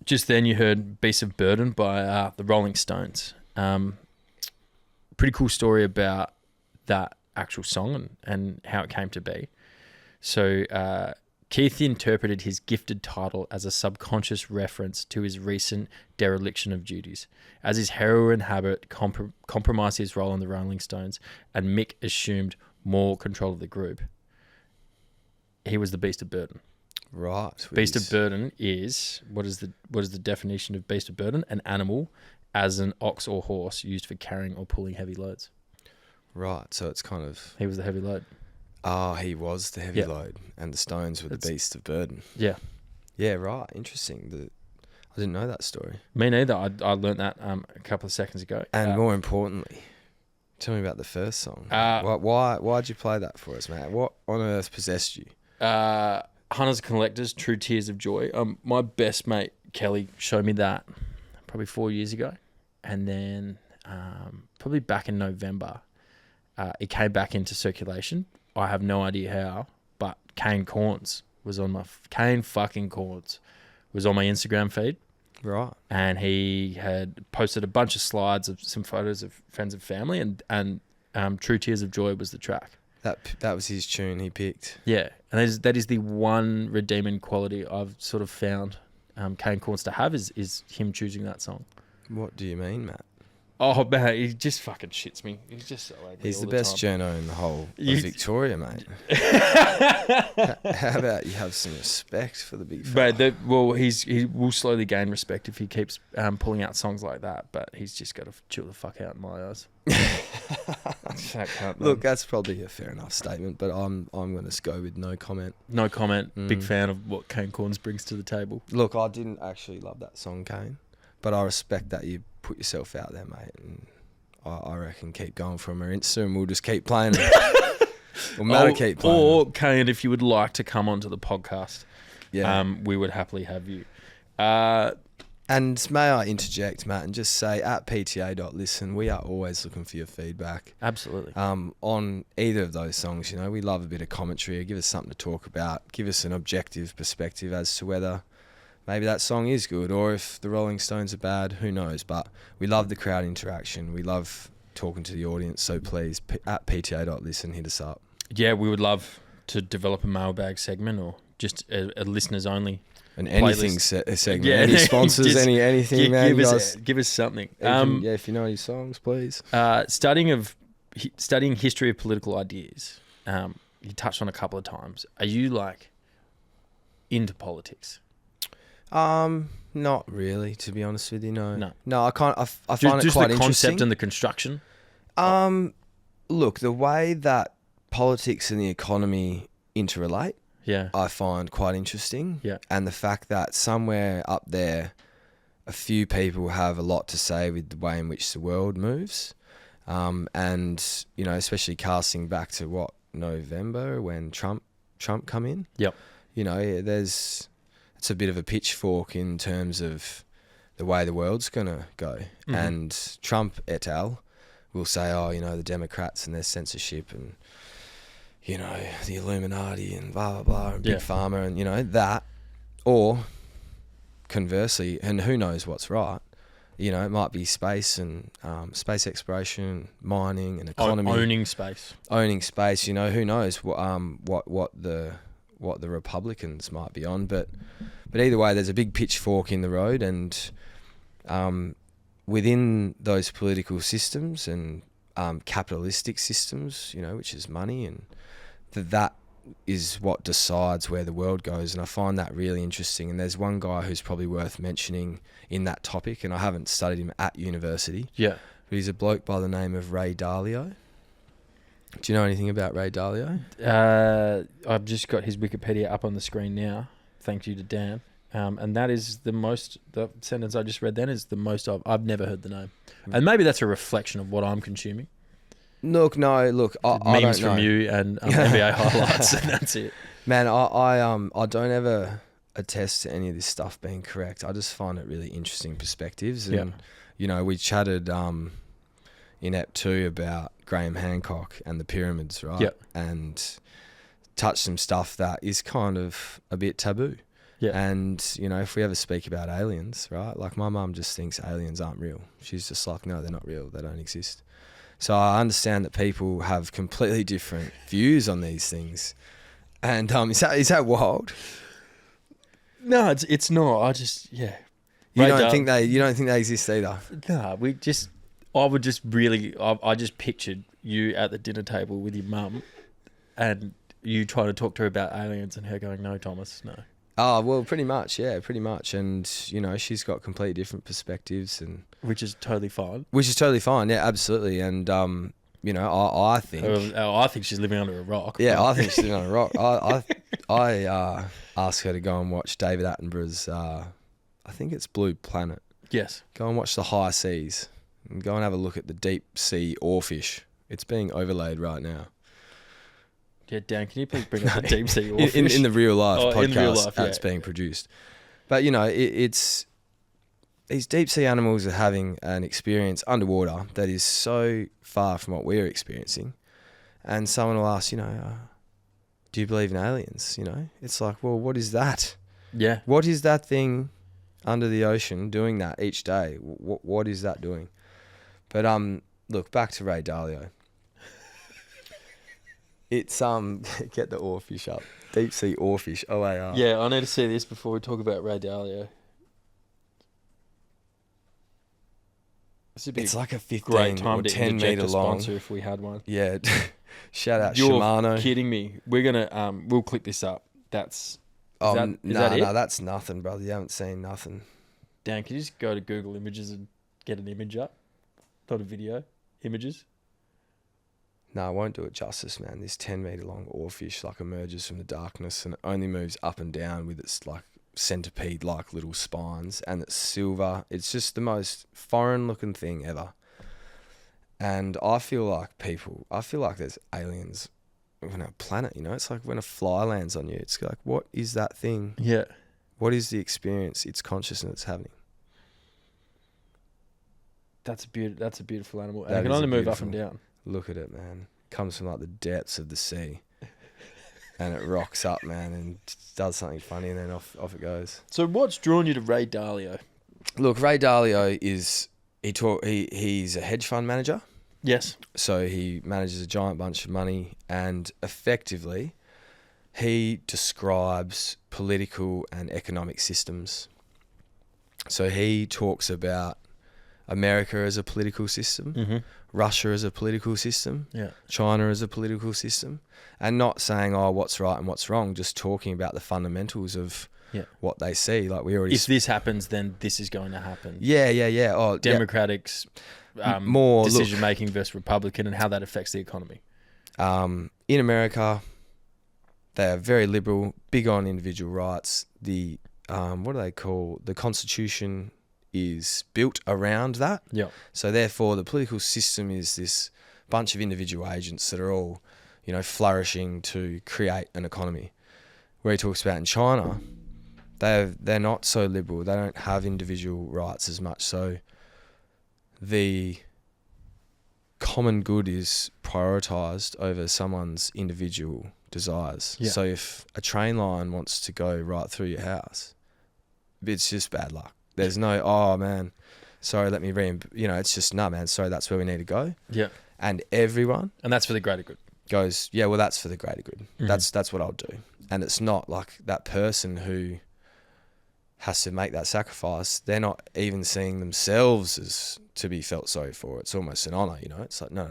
just then you heard Beast of Burden by the Rolling Stones. Pretty cool story about that actual song and how it came to be. So Keith interpreted his gifted title as a subconscious reference to his recent dereliction of duties. As his heroin habit compromised his role in the Rolling Stones and Mick assumed more control of the group, he was the Beast of Burden. Right. Beast of Burden is, what is the definition of Beast of Burden? An animal as an ox or horse used for carrying or pulling heavy loads. Right. So it's kind of... He was the heavy load. Oh, he was the heavy load, and the Stones were the Beast of Burden. Yeah. Yeah, right. Interesting. I didn't know that story. Me neither. I learnt that a couple of seconds ago. And more importantly, tell me about the first song. Why'd you play that for us, mate? What on earth possessed you? Hunters and Collectors, True Tears of Joy. My best mate, Kelly, showed me that probably 4 years ago. And then probably back in November, it came back into circulation. I have no idea how, but Kane Corns was on my... Kane fucking Corns was on my Instagram feed. Right. And he had posted a bunch of slides of some photos of friends and family, and True Tears of Joy was the track. That was his tune he picked. Yeah, and that is the one redeeming quality I've sort of found Kane Corns to have is him choosing that song. What do you mean, Matt? Oh, man, he just fucking shits me. He's just so angry. He's all the the best time. journo in the whole of Victoria, mate. How about you have some respect for the big fella? But he will slowly gain respect if he keeps pulling out songs like that. But he's just got to chill the fuck out in my eyes. Look, that's probably a fair enough statement, but I'm going to go with no comment. No comment. Big fan of what Kane Corns brings to the table. Look, I didn't actually love that song, Kane, but I respect that you put yourself out there, mate, and I reckon keep going from our Insta and we'll just keep playing it. We'll matter keep playing or it. Kane, if you would like to come onto the podcast, we would happily have you. And may I interject, Matt, and just say at PTA.listen, we are always looking for your feedback. Absolutely. On either of those songs, we love a bit of commentary. Give us something to talk about. Give us an objective perspective as to whether maybe that song is good, or if the Rolling Stones are bad, who knows. But we love the crowd interaction. We love talking to the audience. So please, at PTA.listen, hit us up. Yeah, we would love to develop a mailbag segment or just a listeners only. An anything segment. Yeah, any sponsors, anything, man. Give us something. If you know any songs, please. Studying history of political ideas. You touched on a couple of times. Are you into politics? Not really, to be honest with you. No. I can't. I find it just quite interesting. the concept and the construction. Look, the way that politics and the economy interrelate. Yeah. I find quite interesting. Yeah. And the fact that somewhere up there, a few people have a lot to say with the way in which the world moves. And, especially casting back to November when Trump come in. Yep. It's a bit of a pitchfork in terms of the way the world's going to go. Mm-hmm. And Trump et al. Will say, the Democrats and their censorship and, the Illuminati and blah, blah, blah, and Big Pharma and, that. Or, conversely, and who knows what's right, it might be space and space exploration, mining and economy. Owning space. Who knows what the Republicans might be on. But either way, there's a big pitchfork in the road, and within those political systems and capitalistic systems, which is money, and that is what decides where the world goes. And I find that really interesting. And there's one guy who's probably worth mentioning in that topic, and I haven't studied him at university. Yeah. But he's a bloke by the name of Ray Dalio. Do you know anything about Ray Dalio? I've just got his Wikipedia up on the screen now. Thank you to Dan. And that is the sentence I just read then is the most I've never heard the name. And maybe that's a reflection of what I'm consuming. Look, I memes don't know. from you and NBA highlights, and that's it. Man, I don't ever attest to any of this stuff being correct. I just find it really interesting perspectives. And, we chatted in Ep 2 about Graham Hancock and the pyramids, right? Yep. And touched some stuff that is kind of a bit taboo. Yeah. And, you know, if we ever speak about aliens, right? Like my mum just thinks aliens aren't real. She's just like, no, they're not real. They don't exist. So I understand that people have completely different views on these things. And is that wild? No, it's not. I just, yeah. You Ray don't think they exist either? Nah, I just pictured you at the dinner table with your mum and you trying to talk to her about aliens and her going, no, Thomas, no. Oh, well, pretty much, yeah, pretty much. And, you know, she's got completely different perspectives. Which is totally fine. Yeah, absolutely. And, you know, I think... I think she's living under a rock. Yeah, I think she's living under a rock. I asked her to go and watch David Attenborough's, I think it's Blue Planet. Yes. Go and watch the high seas and go and have a look at the deep sea oarfish. It's being overlaid right now. Yeah, Dan, can you please bring up the deep sea oarfish? in the real life podcast in real life, that's being produced. But, you know, it's... These deep sea animals are having an experience underwater that is so far from what we're experiencing. And someone will ask, you know, do you believe in aliens? You know, it's like, well, what is that? Yeah. What is that thing under the ocean doing that each day? What is that doing? But look, back to Ray Dalio. It's get the oarfish up. Deep sea oarfish, OAR. Yeah, I need to see this before we talk about Ray Dalio. It's like a 15 great time or to 10 interject meter a long. sponsor if we had one. Yeah, shout out You're Shimano. kidding me. We're gonna we'll click this up. Is that it? That's nothing, brother. You haven't seen nothing. Dan, can you just go to Google Images and get an image up? Not a video. Images. No, I won't do it justice, man. This 10 meter long oarfish like emerges from the darkness and it only moves up and down with its like centipede like little spines, and it's silver. It's just the most foreign looking thing ever. And I feel like there's aliens on our planet, you know? It's like when a fly lands on you, it's like, what is that thing? Yeah. What is the experience, its consciousness it's having? That's a beautiful animal. And That it can is only a move up beautiful- and down. Look at it, man. Comes from like the depths of the sea. And it rocks up, man, and does something funny, and then off it goes. So what's drawn you to Ray Dalio? Look, Ray Dalio he's a hedge fund manager. Yes. So he manages a giant bunch of money, and effectively he describes political and economic systems. So he talks about America as a political system, Russia as a political system, China as a political system, and not saying, oh, what's right and what's wrong, just talking about the fundamentals of what they see. Like we already... If this happens, then this is going to happen. Yeah. Oh, Democrats... more decision making versus Republican and how that affects the economy. In America, they are very liberal, big on individual rights. The what do they call the Constitution is built around that. Yeah. So therefore, the political system is this bunch of individual agents that are all, you know, flourishing to create an economy. Where he talks about in China, they're not so liberal. They don't have individual rights as much. So the common good is prioritized over someone's individual desires. Yeah. So if a train line wants to go right through your house, it's just bad luck. There's no, oh man, sorry, let me it's just, nah man, sorry, that's where we need to go. Yeah. And everyone. And that's for the greater good. Goes, yeah, well, that's for the greater good. Mm-hmm. That's what I'll do. And it's not like that person who has to make that sacrifice. They're not even seeing themselves as to be felt sorry for. It's almost an honor, you know? It's like, no.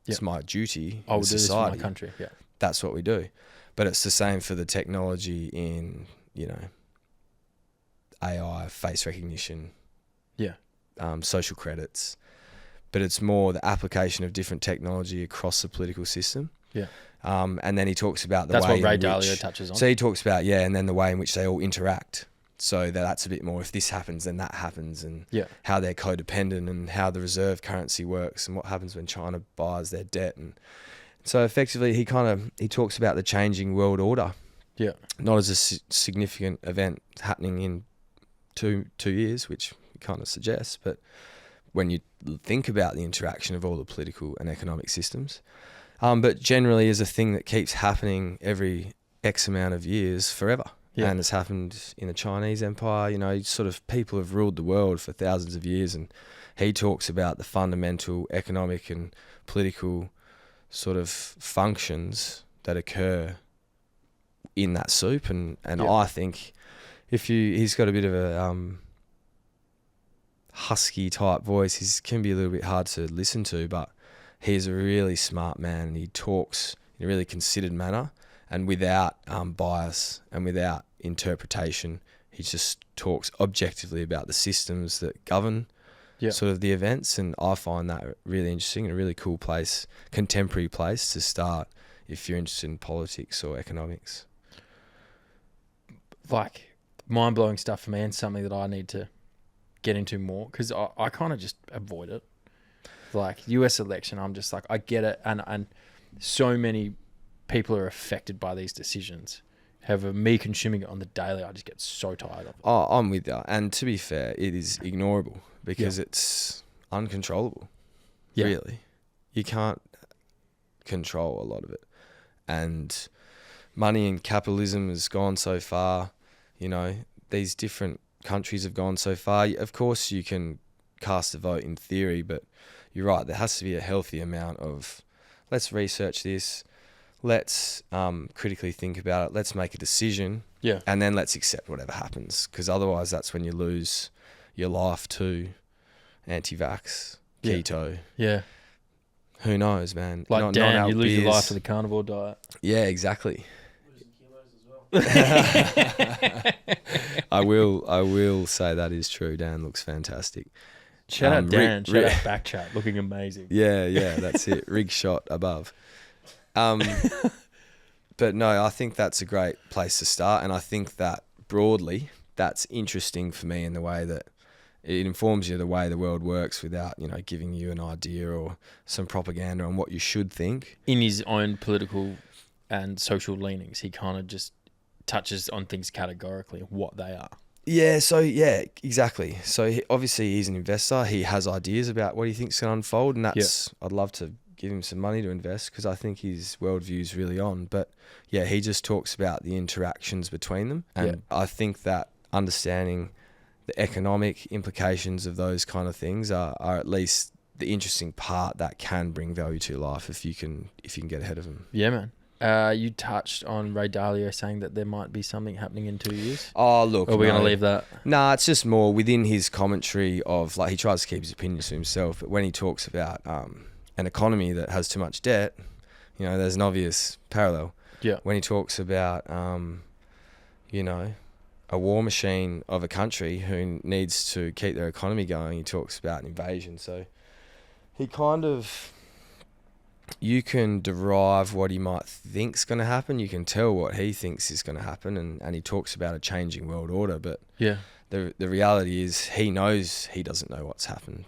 It's my duty I will in do society. This for my country, yeah. That's what we do. But it's the same for the technology in, AI, face recognition, social credits. But it's more the application of different technology across the political system. Yeah. And then he talks about the that's way what Ray in Dalio which, touches on. So he talks about, and then the way in which they all interact. So that's a bit more, if this happens, then that happens, and how they're codependent and how the reserve currency works and what happens when China buys their debt. And so effectively he talks about the changing world order. Yeah. Not as a significant event happening in two years, which he kind of suggests, but when you think about the interaction of all the political and economic systems, but generally is a thing that keeps happening every X amount of years forever. and it's happened in the Chinese Empire. You know, sort of people have ruled the world for thousands of years, and he talks about the fundamental economic and political sort of functions that occur in that soup. And I think he's got a bit of a husky type voice. He can be a little bit hard to listen to, but he's a really smart man, and he talks in a really considered manner and without bias and without interpretation. He just talks objectively about the systems that govern sort of the events, and I find that really interesting and a really cool place, contemporary place to start if you're interested in politics or economics. Like, mind-blowing stuff for me, and something that I need to get into more, because I kind of just avoid it. Like, US election, I'm just like, I get it, and so many people are affected by these decisions. However, me consuming it on the daily, I just get so tired of it. Oh, I'm with you. And to be fair, it is ignorable because it's uncontrollable. Yeah. Really. You can't control a lot of it. And money and capitalism has gone so far. You know, these different countries have gone so far. Of course, you can cast a vote in theory, but you're right. There has to be a healthy amount of, let's research this. Let's critically think about it. Let's make a decision. Yeah. And then let's accept whatever happens. Because otherwise that's when you lose your life to anti-vax, keto. Yeah. Who knows, man? Like, damn, you lose your life to the carnivore diet. Yeah, exactly. I will say that is true. Dan looks fantastic. Shout out Dan. Shout out Backchat. Looking amazing. Yeah, that's it. Rig shot above. But no, I think that's a great place to start, and I think that broadly that's interesting for me in the way that it informs you the way the world works without, you know, giving you an idea or some propaganda on what you should think. In his own political and social leanings, he kind of just touches on things categorically, what they are. Yeah, exactly. So obviously he's an investor. He has ideas about what he thinks is going to unfold, and that's I'd love to give him some money to invest because I think his worldview is really on. But yeah, he just talks about the interactions between them. And I think that understanding the economic implications of those kind of things are at least the interesting part that can bring value to your life if you can get ahead of them. Yeah, man. You touched on Ray Dalio saying that there might be something happening in 2 years. Oh, look. Or are we going to leave that? Nah, it's just more within his commentary of, like, he tries to keep his opinions to himself, but when he talks about an economy that has too much debt, you know, there's an obvious parallel. Yeah. When he talks about, you know, a war machine of a country who needs to keep their economy going, he talks about an invasion. So he kind of, you can derive what he might think's going to happen. You can tell what he thinks is going to happen, and he talks about a changing world order. But the reality is he knows he doesn't know what's happening.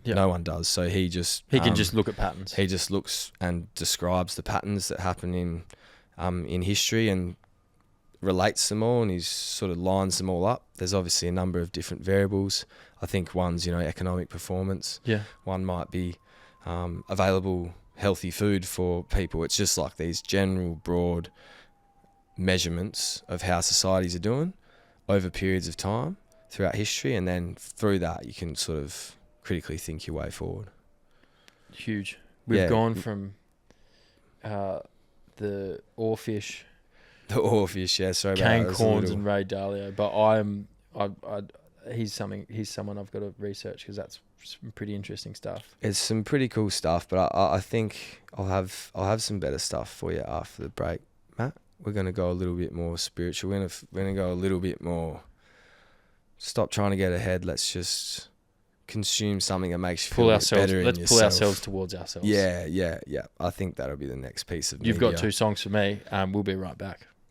Yeah. No one does. So he can just look at patterns. He just looks and describes the patterns that happen in history and relates them all, and he sort of lines them all up. There's obviously a number of different variables. I think one's, you know, economic performance. Yeah. One might be available healthy food for people. It's just like these general broad measurements of how societies are doing over periods of time throughout history, and then through that you can sort of critically think your way forward. Huge. We've gone from the oarfish. The oarfish, yeah. Sorry Cane about that. Corns and Ray Dalio, but he's someone I've got to research because that's some pretty interesting stuff. It's some pretty cool stuff, but I think I'll have some better stuff for you after the break, Matt. We're going to go a little bit more spiritual. We're going to go a little bit more. Stop trying to get ahead. Let's just consume something that makes you feel better in yourself. Let's pull ourselves towards ourselves. Yeah. I think that'll be the next piece of media. You've got 2 songs for me. We'll be right back.